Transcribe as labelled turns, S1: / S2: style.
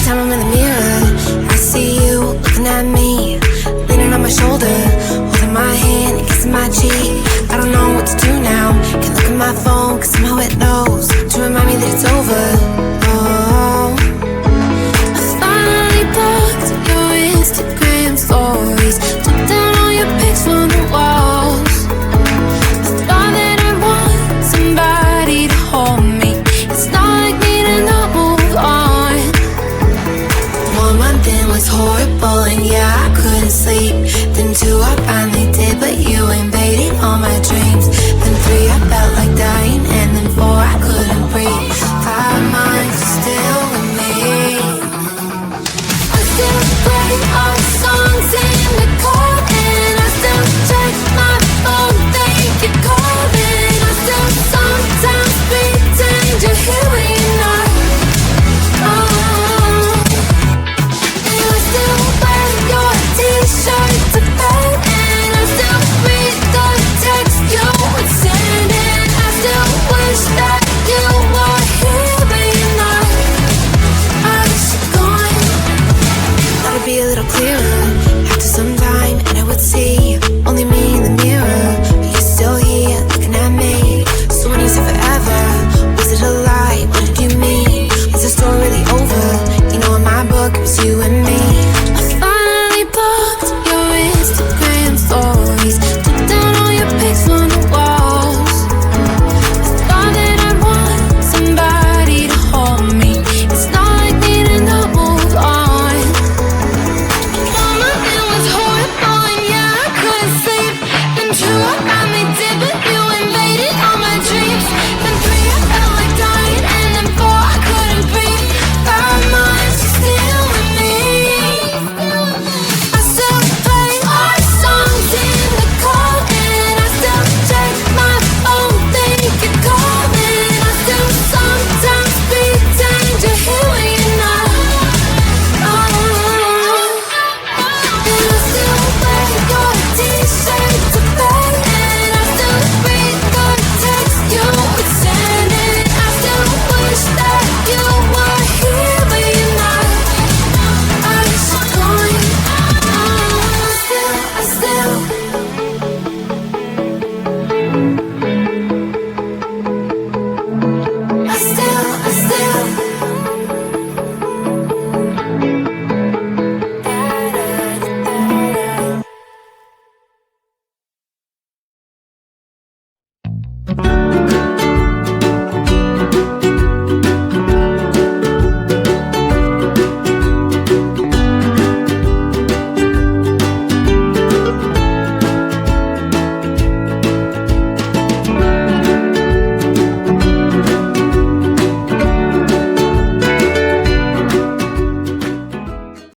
S1: time I'm in the mirror, I see you looking at me, leaning on my shoulder, holding my hand and kissing my cheek. I don't know what to do now. Can't look at my phone, cause somehow it knows to remind me that it's over. Oh, I finally blocked your Instagram stories, took down all your pics from the walls. I thought that I want somebody to hold me. It's not like me to not move on. 1 month in was horrible, and yeah, I couldn't sleep. Then 2, I finally did, but you ain't